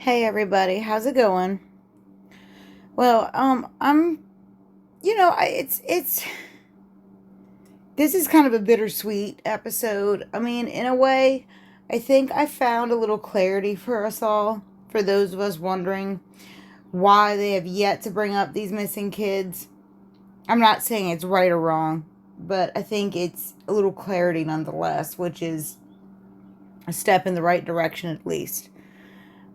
Hey everybody, how's it going? Well, I'm, it's this is kind of a bittersweet episode. I mean, in a way, I think I found a little clarity for us all, for those of us wondering why they have yet to bring up these missing kids. I'm not saying it's right or wrong, but I think it's a little clarity nonetheless, which is a step in the right direction at least.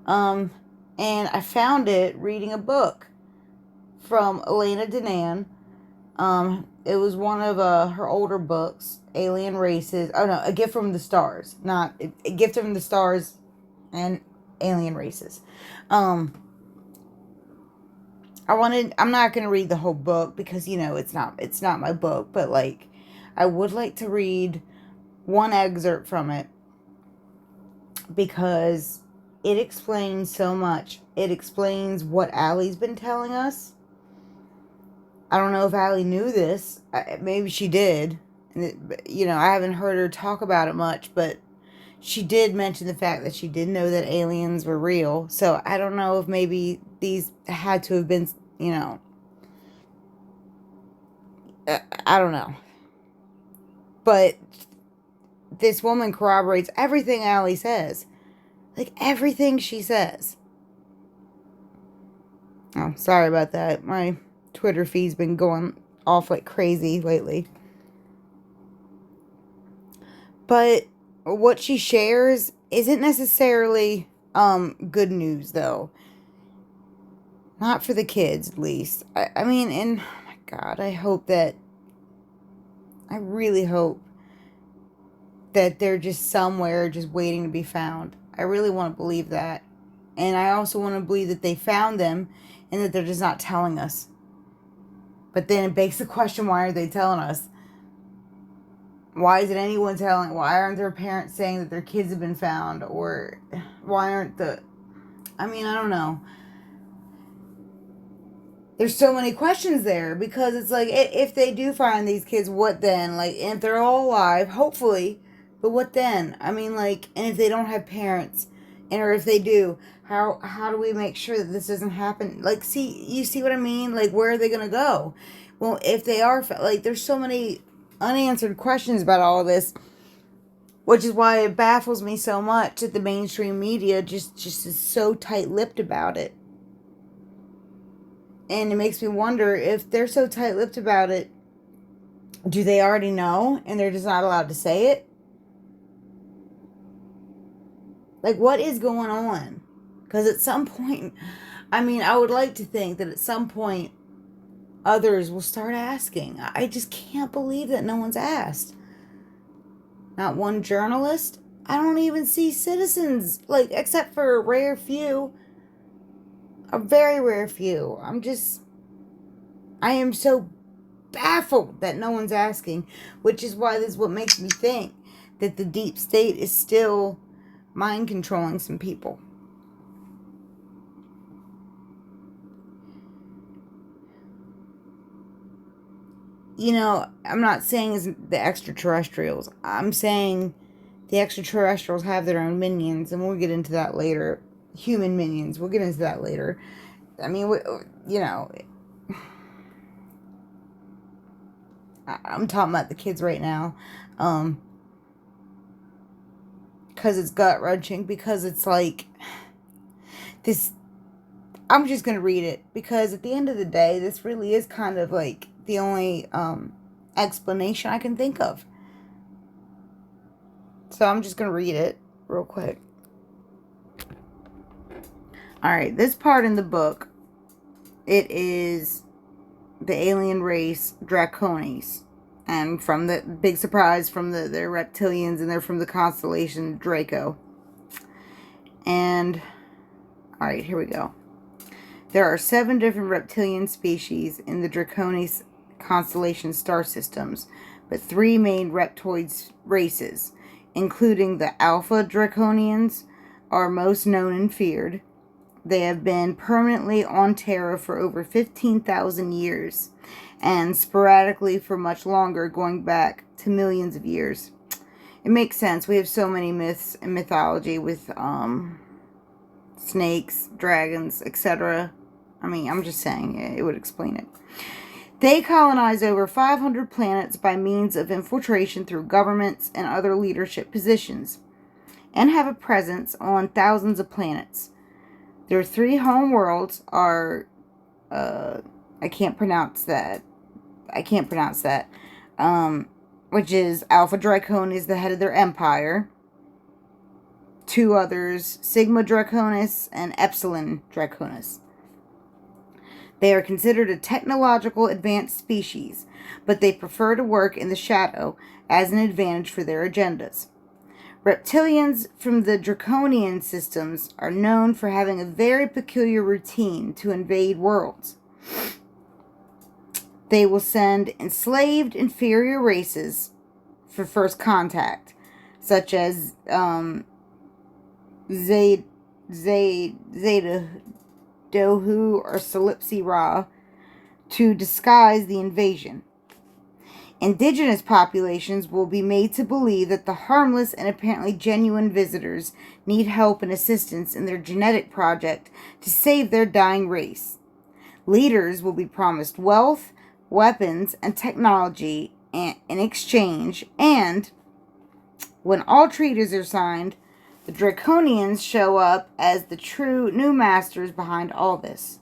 Um, and I found it reading a book from Elena Danaan. It was one of her older books, Alien Races. Oh no, A Gift from the Stars, not A Gift from the Stars and Alien Races. Um, I'm not gonna read the whole book because it's not my book, but like, I would like to read one excerpt from it because it explains so much. It explains what Allie's been telling us. I don't know if Allie knew this. Maybe she did. I haven't heard her talk about it much, but she did mention the fact that she did know that aliens were real. So I don't know if maybe these had to have been, I don't know. But this woman corroborates everything Allie says. Like everything she says. Oh, sorry about that. My Twitter feed's been going off like crazy lately. But what she shares isn't necessarily good news though. Not for the kids at least. I mean, and oh my god, I really hope that they're just somewhere just waiting to be found. I really want to believe that. And I also want to believe that they found them and that they're just not telling us. But then it begs the question, why are they telling us? Why isn't anyone telling? Why aren't their parents saying that their kids have been found? Or why aren't I mean, I don't know. There's so many questions there because it's like, if they do find these kids, what then? Like, if they're all alive, hopefully, but what then? I mean, like, and if they don't have parents, and or if they do, how do we make sure that this doesn't happen? Like, you see what I mean? Like, where are they gonna go? Well, if they are, like, there's so many unanswered questions about all of this, which is why it baffles me so much that the mainstream media just is so tight-lipped about it. And it makes me wonder, if they're so tight-lipped about it, do they already know and they're just not allowed to say it? Like, what is going on? Because at some point, I mean, I would like to think that at some point others will start asking. I just can't believe that no one's asked. Not one journalist. I don't even see citizens, like, except for a rare few. A very rare few. I am so baffled that no one's asking, which is why this is what makes me think that the deep state is still mind controlling some people. I'm not saying it's the extraterrestrials. I'm saying the extraterrestrials have their own minions, and we'll get into that later. Human minions. We'll get into that later. I mean, you know, I'm talking about the kids right now. Because it's gut wrenching. Because it's like this. I'm just gonna read it because at the end of the day, this really is kind of like the only explanation I can think of. So I'm just gonna read it real quick. All right, this part in the book, it is the alien race Draconis, and from the big surprise, from they're reptilians and they're from the constellation Draco. And all right, here we go. There are 7 different reptilian species in the Draconis constellation star systems, but 3 main reptoid races, including the Alpha Draconians, are most known and feared. They have been permanently on Terra for over 15,000 years, and sporadically for much longer, going back to millions of years. It makes sense. We have so many myths and mythology with snakes, dragons, etc. I mean, I'm just saying, it would explain it. They colonize over 500 planets by means of infiltration through governments and other leadership positions, and have a presence on thousands of planets. Their 3 home worlds are, I can't pronounce that. Which is Alpha Draconis, the head of their empire. 2 others, Sigma Draconis and Epsilon Draconis. They are considered a technological advanced species, but they prefer to work in the shadow as an advantage for their agendas. Reptilians from the Draconian systems are known for having a very peculiar routine to invade worlds. They will send enslaved inferior races for first contact, such as Zeta Dohu or Solipsi Ra, to disguise the invasion. Indigenous populations will be made to believe that the harmless and apparently genuine visitors need help and assistance in their genetic project to save their dying race. Leaders will be promised wealth, weapons, and technology in exchange, and when all treaties are signed, the Draconians show up as the true new masters behind all this.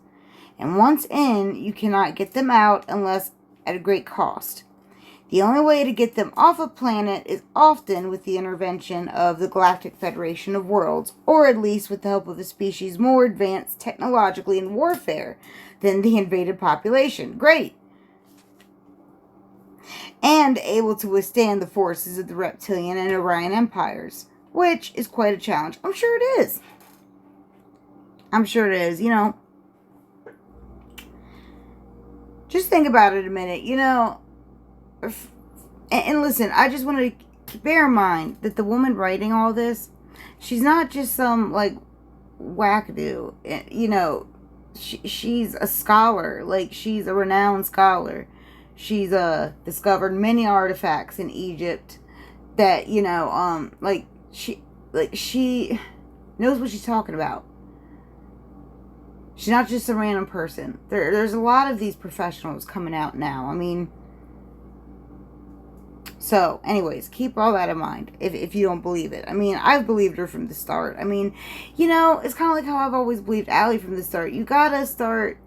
And once in, you cannot get them out unless at a great cost. The only way to get them off a planet is often with the intervention of the Galactic Federation of Worlds, or at least with the help of a species more advanced technologically in warfare than the invaded population. Great! And able to withstand the forces of the Reptilian and Orion empires, which is quite a challenge. I'm sure it is. You know, just think about it a minute. You know, and listen, I just want to bear in mind that the woman writing all this, she's not just some, like, wackadoo. You know, she's a scholar. Like, she's a renowned scholar. She's discovered many artifacts in Egypt that, you know, she knows what she's talking about. She's not just a random person. There's a lot of these professionals coming out now. I mean, so, anyways, keep all that in mind if you don't believe it. I mean, I've believed her from the start. I mean, you know, it's kind of like how I've always believed Allie from the start. You gotta start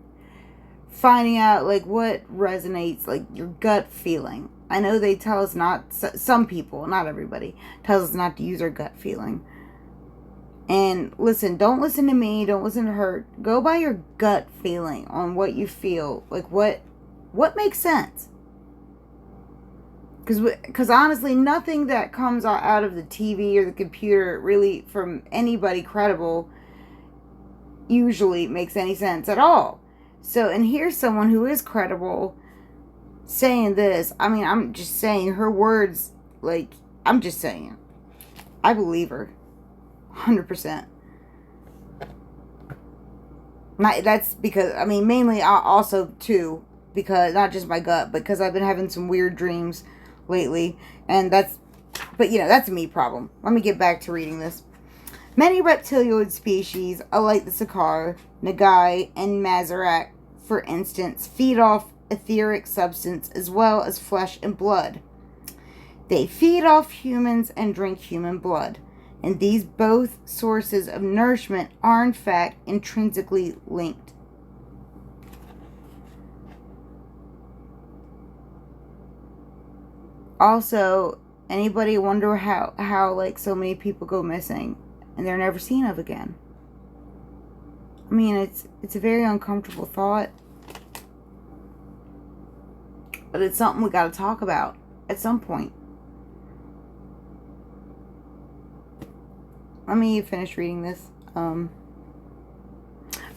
finding out, like, what resonates, like, your gut feeling. I know they tell us not, some people, not everybody, tells us not to use our gut feeling. And listen, don't listen to me, don't listen to her. Go by your gut feeling on what you feel. Like, what makes sense. Because honestly, nothing that comes out of the TV or the computer, really, from anybody credible, usually makes any sense at all. So, and here's someone who is credible saying this. I mean, I'm just saying her words, like, I'm just saying. I believe her. 100%. That's because, I mean, mainly also, too, because, not just my gut, but because I've been having some weird dreams lately. And that's, but, you know, that's a me problem. Let me get back to reading this. Many reptilioid species, like the Sakar, Nagai, and Mazarak, for instance, feed off etheric substance as well as flesh and blood. They feed off humans and drink human blood, and these both sources of nourishment are in fact intrinsically linked. Also, anybody wonder how like so many people go missing and they're never seen of again? I mean, it's a very uncomfortable thought. But it's something we gotta talk about at some point. Let me finish reading this.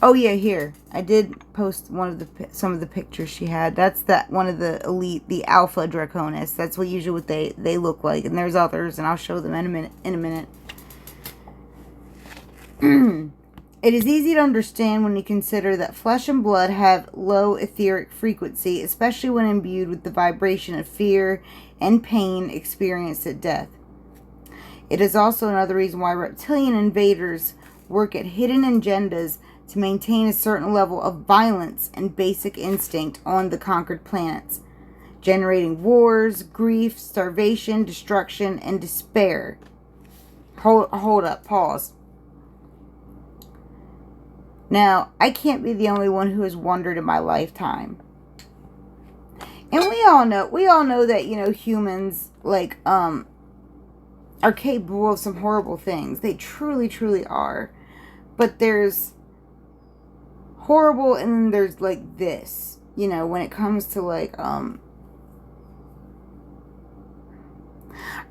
Oh yeah, here. I did post some of the pictures she had. That's that one of the elite, the Alpha Draconis. That's usually what they look like. And there's others, and I'll show them in a minute. It is easy to understand when you consider that flesh and blood have low etheric frequency, especially when imbued with the vibration of fear and pain experienced at death. It is also another reason why reptilian invaders work at hidden agendas to maintain a certain level of violence and basic instinct on the conquered planets, generating wars, grief, starvation, destruction, and despair. Hold up, pause. Now, I can't be the only one who has wondered in my lifetime. And we all know that, humans, are capable of some horrible things. They truly, truly are. But there's horrible, and then there's, this. When it comes to,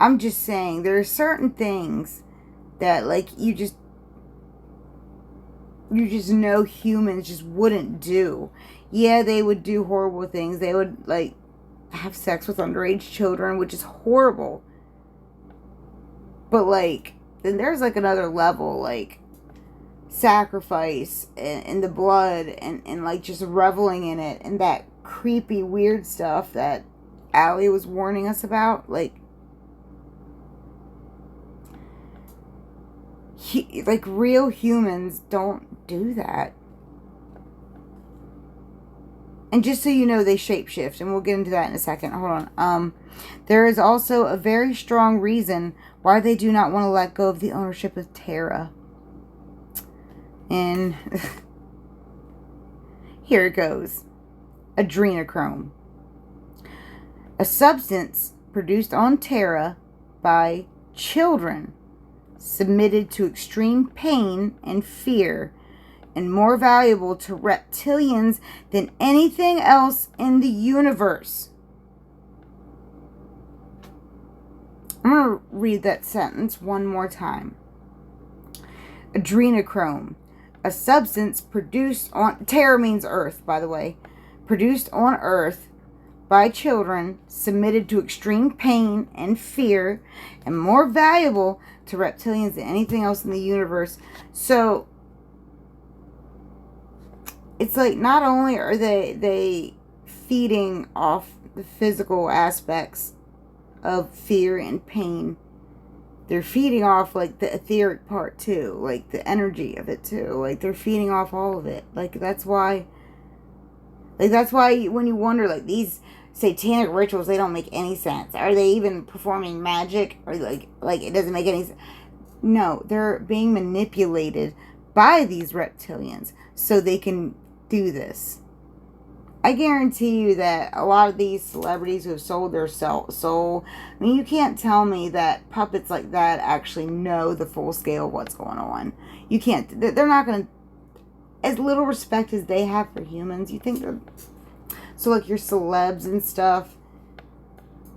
I'm just saying, there are certain things that, you just know humans just wouldn't do. Yeah, they would do horrible things. They would, have sex with underage children, which is horrible. But, then there's, another level, sacrifice and the blood and just reveling in it and that creepy, weird stuff that Allie was warning us about. Real humans don't do that. And just so you know, they shapeshift, and we'll get into that in a second. Hold on. There is also a very strong reason why they do not want to let go of the ownership of Terra. And here it goes. Adrenochrome. A substance produced on Terra by children submitted to extreme pain and fear, and more valuable to reptilians than anything else in the universe. I'm going to read that sentence one more time. Adrenochrome, a substance produced on... Terra means Earth, by the way. Produced on Earth by children, submitted to extreme pain and fear, and more valuable to reptilians than anything else in the universe. So, it's not only are they feeding off the physical aspects of fear and pain, they're feeding off the etheric part too, the energy of it too. They're feeding off all of it. That's why when you wonder, these satanic rituals, they don't make any sense. Are they even performing magic? Or it doesn't make any sense. No, they're being manipulated by these reptilians so they can do this. I guarantee you that a lot of these celebrities who have sold their soul, I mean, you can't tell me that puppets like that actually know the full scale of what's going on. You can't. They're not going to, as little respect as they have for humans, you think they're, so your celebs and stuff,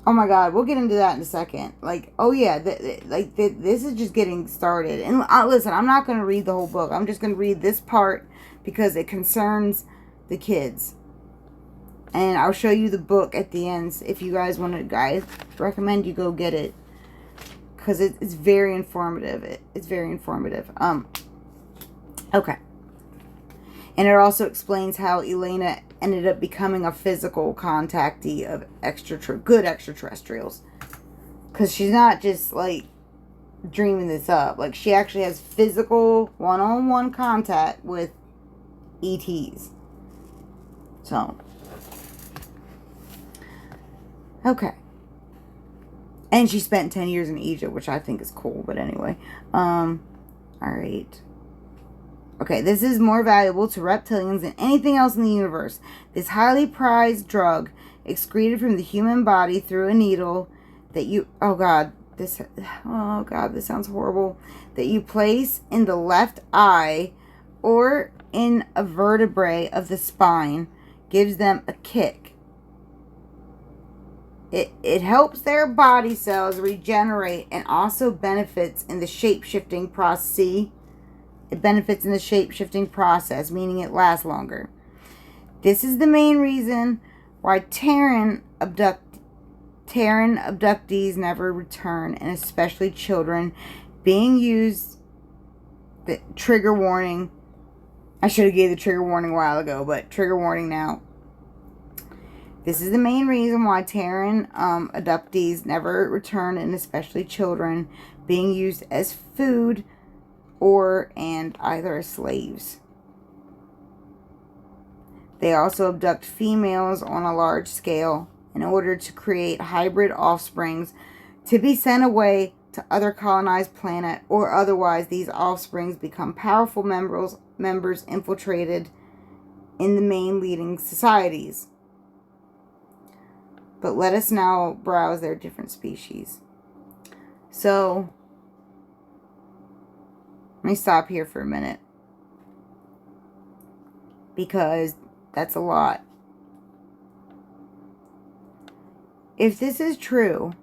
oh my God, we'll get into that in a second. Oh yeah, this is just getting started. And listen, I'm not going to read the whole book. I'm just going to read this part because it concerns the kids. And I'll show you the book at the end if you guys want to. Guys, recommend you go get it because it's very informative. It's very informative. Okay. And it also explains how Elena ended up becoming a physical contactee of good extraterrestrials. Because she's not just, dreaming this up. She actually has physical, one-on-one contact with ETs. So. Okay. And she spent 10 years in Egypt, which I think is cool. But anyway. Alright. Okay, this is more valuable to reptilians than anything else in the universe. This highly prized drug, excreted from the human body through a needle that you... Oh, God, this sounds horrible. That you place in the left eye or in a vertebrae of the spine, gives them a kick. It helps their body cells regenerate and also benefits in the shape-shifting process. See? It benefits in the shape-shifting process, meaning it lasts longer. This is the main reason why Terran abductees never return, and especially children being used. The trigger warning. I should have gave the trigger warning a while ago, but trigger warning now. This is the main reason why Terran abductees never return, and especially children being used as food and either as slaves. They also abduct females on a large scale in order to create hybrid offsprings to be sent away to other colonized planet, or otherwise these offsprings become powerful members infiltrated in the main leading societies. But let us now browse their different species. So, let me stop here for a minute, because that's a lot. If this is true,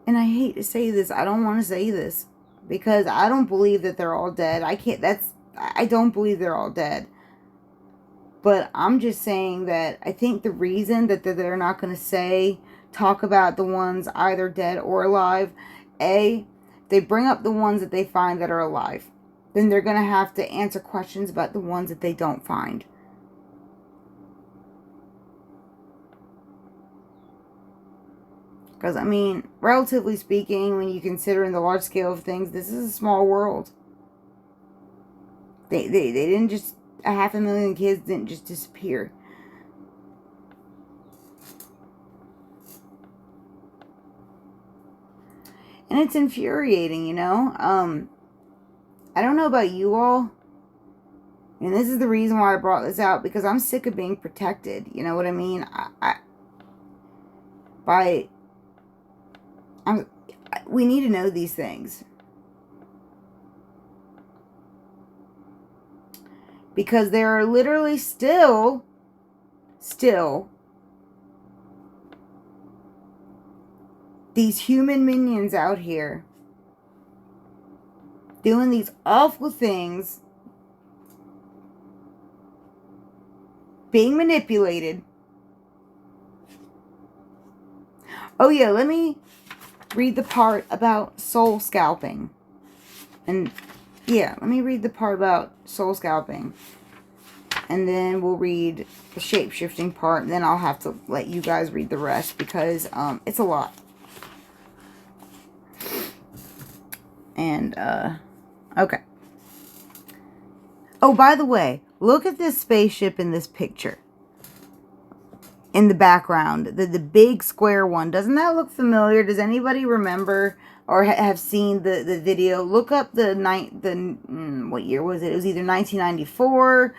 and I hate to say this, I don't want to say this, because I don't believe that they're all dead. I don't believe they're all dead. But I'm just saying that I think the reason that they're not going to talk about the ones either dead or alive, they bring up the ones that they find that are alive. Then they're going to have to answer questions about the ones that they don't find. Because, I mean, relatively speaking, when you consider in the large scale of things, this is a small world. They didn't just, 500,000 kids didn't just disappear. And it's infuriating, you know. I don't know about you all. And this is the reason why I brought this out. Because I'm sick of being protected. You know what I mean? We need to know these things. Because there are literally still these human minions out here doing these awful things, being manipulated. Oh yeah, let me read the part about soul scalping. And yeah, let me read the part about soul scalping. And then we'll read the shape-shifting part. And then I'll have to let you guys read the rest, because it's a lot. And, okay. Oh, by the way, look at this spaceship in this picture. In the background. The big square one. Doesn't that look familiar? Does anybody remember or have seen the video? Look up what year was it? It was either 1994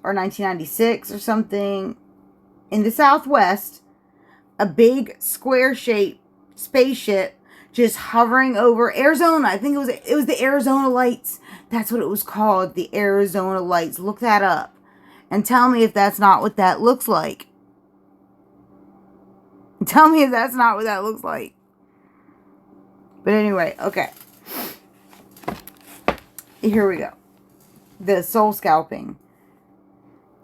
or 1996 or something. In the Southwest, a big square-shaped spaceship just hovering over Arizona. I think it was the Arizona Lights. That's what it was called, the Arizona Lights. Look that up and tell me if that's not what that looks like. Tell me if that's not what that looks like. But anyway, okay. Here we go. The soul scalping.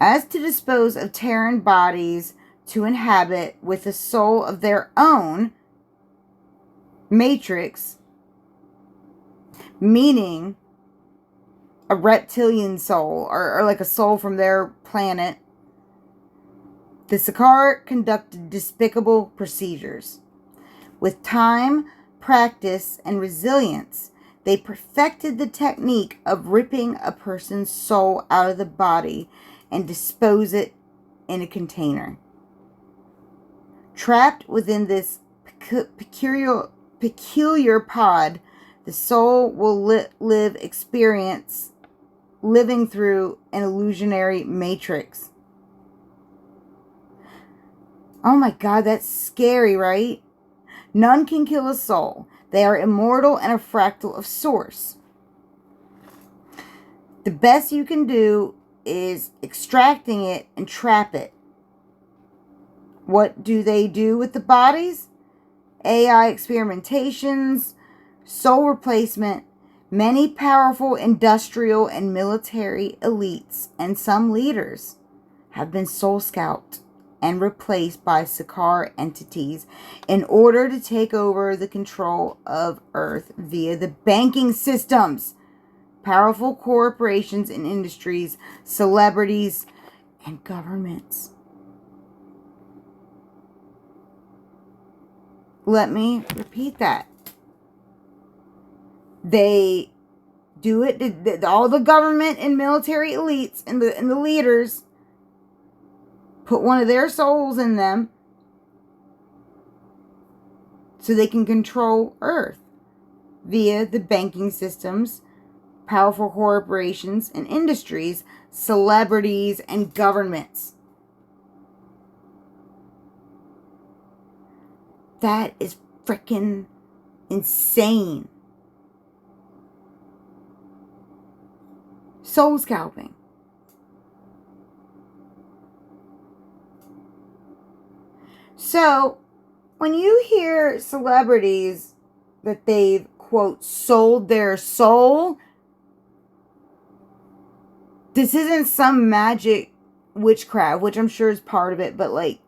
As to dispose of Terran bodies to inhabit with a soul of their own, matrix, meaning a reptilian soul, or like a soul from their planet, the Sakaar conducted despicable procedures. With time, practice, and resilience, they perfected the technique of ripping a person's soul out of the body and dispose it in a container. Trapped within this peculiar pod, the soul will live experience living through an illusionary matrix. Oh my God, that's scary, right? None can kill a soul. They are immortal and a fractal of source. The best you can do is extracting it and trap it. What do they do with the bodies? AI experimentations, soul replacement. Many powerful industrial and military elites and some leaders have been soul scalped and replaced by Sakaar entities in order to take over the control of Earth via the banking systems, powerful corporations and industries, celebrities, and governments. Let me repeat that. They do it. All the government and military elites and the leaders put one of their souls in them so they can control Earth via the banking systems, powerful corporations and industries, celebrities and governments. That is freaking insane. Soul scalping. So, when you hear celebrities that they've, quote, sold their soul, this isn't some magic witchcraft, which I'm sure is part of it, but like,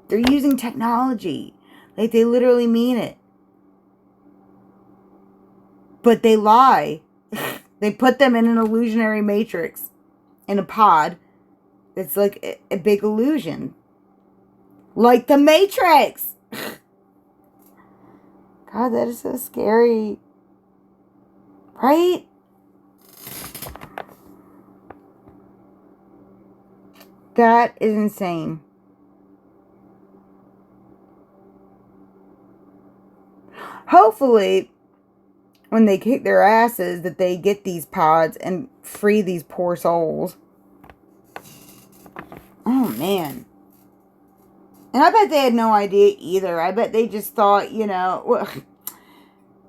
they're using technology. Like, they literally mean it. But they lie. They put them in an illusionary matrix, in a pod. It's like a big illusion. Like the Matrix. God, that is so scary. Right? That is insane. Hopefully, when they kick their asses, that they get these pods and free these poor souls. Oh, man. And I bet they had no idea either. I bet they just thought,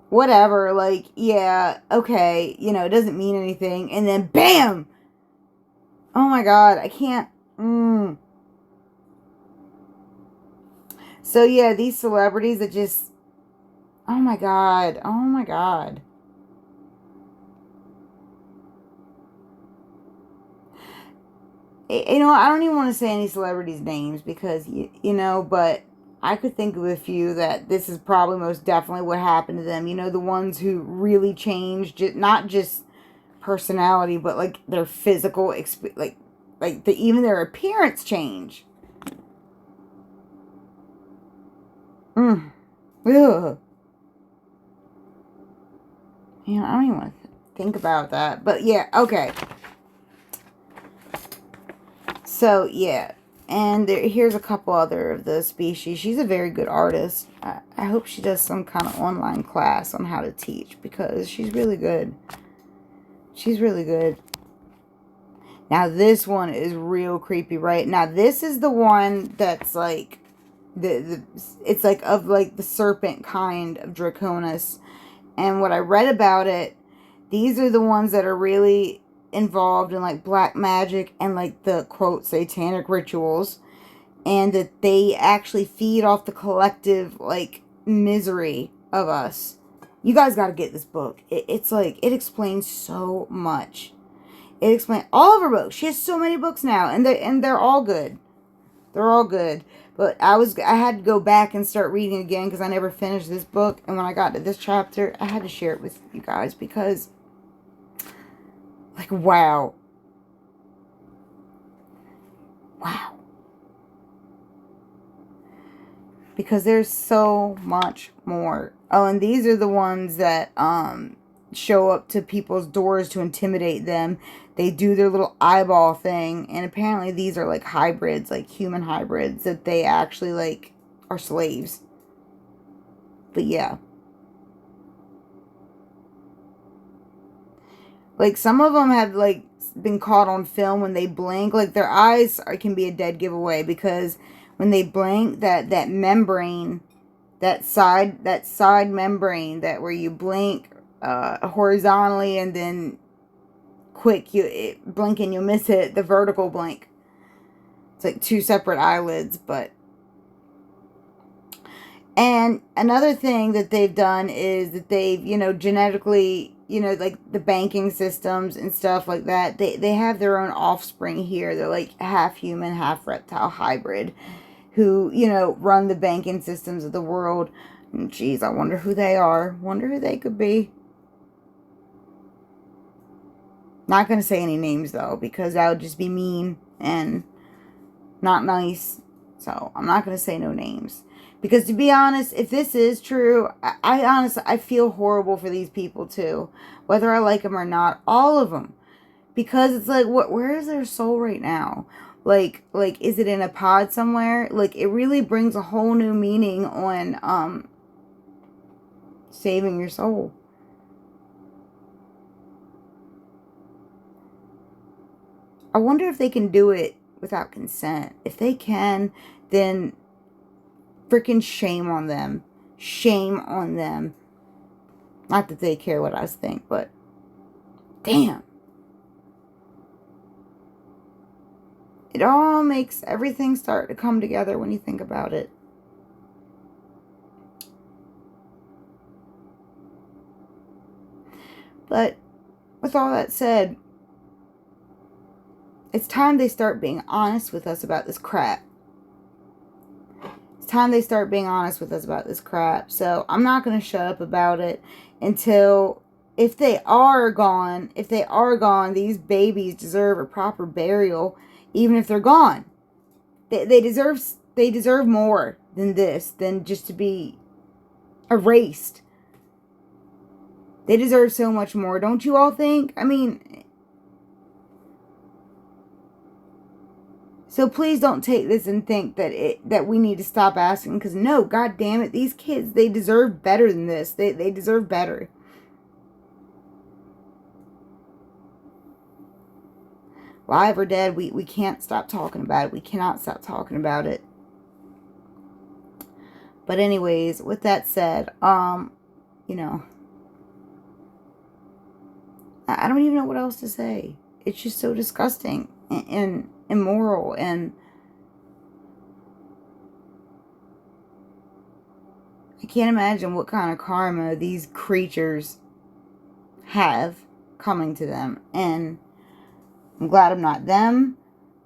whatever, like, yeah, okay, it doesn't mean anything. And then, bam! Oh my God, I can't. So, yeah, these celebrities that just, oh my God. I don't even want to say any celebrities' names because, but I could think of a few that this is probably most definitely what happened to them. The ones who really changed, not just personality, but like their physical, even their appearance change. Ugh. I don't even want to think about that. But yeah, okay. So, yeah. And here's a couple other of the species. She's a very good artist. I hope she does some kind of online class on how to teach because she's really good. She's really good. Now, this one is real creepy, right? Now, this is the one that's like, it's like of like the serpent kind of Draconis. And what I read about it, these are the ones that are really involved in like black magic and like the quote satanic rituals, and that they actually feed off the collective like misery of us. You guys got to get this book. It's like, it explains so much. It explains all of her books. She has so many books now, and they're all good. They're all good. But I had to go back and start reading again because I never finished this book. And when I got to this chapter, I had to share it with you guys because, like, wow. Wow. Because there's so much more. Oh, and these are the ones that show up to people's doors to intimidate them. They do their little eyeball thing, and apparently these are like hybrids, like human hybrids, that they actually like are slaves. But yeah. Like, some of them have like been caught on film when they blink. Like, their eyes can be a dead giveaway because when they blink, that membrane, that side membrane, that where you blink horizontally and then quick you blink and you'll miss it, the vertical blink. It's like two separate eyelids. But and another thing that they've done is that they've genetically, like the banking systems and stuff like that, they have their own offspring here. They're like half human, half reptile hybrid who run the banking systems of the world. And geez, I wonder who they are. Wonder who they could be. Not going to say any names, though, because that would just be mean and not nice. So, I'm not going to say no names. Because to be honest, if this is true, I honestly, I feel horrible for these people too. Whether I like them or not, all of them. Because it's like, where is their soul right now? Like, is it in a pod somewhere? Like, it really brings a whole new meaning on, saving your soul. I wonder if they can do it without consent. If they can, then freaking shame on them. Shame on them. Not that they care what us think, but damn. It all makes everything start to come together when you think about it. But with all that said, it's time they start being honest with us about this crap. It's time they start being honest with us about this crap. So I'm not going to shut up about it until, if they are gone, these babies deserve a proper burial, even if they're gone. They deserve more than this, than just to be erased. They deserve so much more, don't you all think? I mean, so please don't take this and think that we need to stop asking, because no, god damn it, these kids, they deserve better than this. They deserve better. Live or dead, we can't stop talking about it. We cannot stop talking about it. But anyways, with that said, you know, I don't even know what else to say. It's just so disgusting and immoral, and I can't imagine what kind of karma these creatures have coming to them. And I'm glad I'm not them.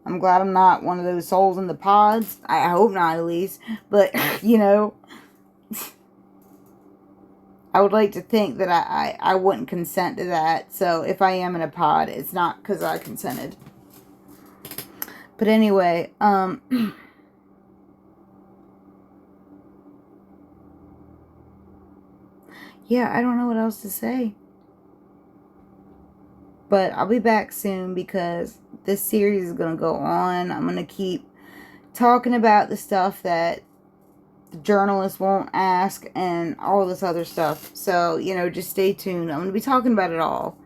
I'm glad I'm not one of those souls in the pods. I hope not, at least. But, you know, I would like to think that I wouldn't consent to that. So if I am in a pod, it's not because I consented. But anyway, yeah, I don't know what else to say. But I'll be back soon, because this series is going to go on. I'm going to keep talking about the stuff that the journalists won't ask and all this other stuff. So, you know, just stay tuned. I'm going to be talking about it all.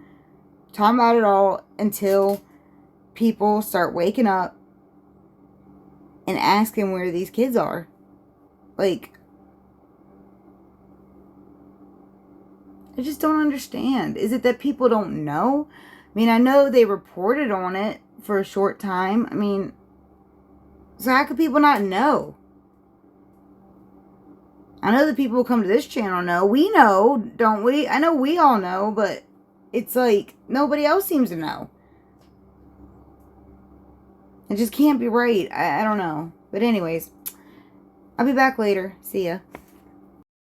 Talking about it all until people start waking up and asking where these kids are. Like, I just don't understand. Is it that people don't know? I mean, I know they reported on it for a short time. I mean, so how could people not know? I know the people who come to this channel know. We know, don't we? I know we all know, but it's like nobody else seems to know. It just can't be right. I don't know. But anyways, I'll be back later. See ya.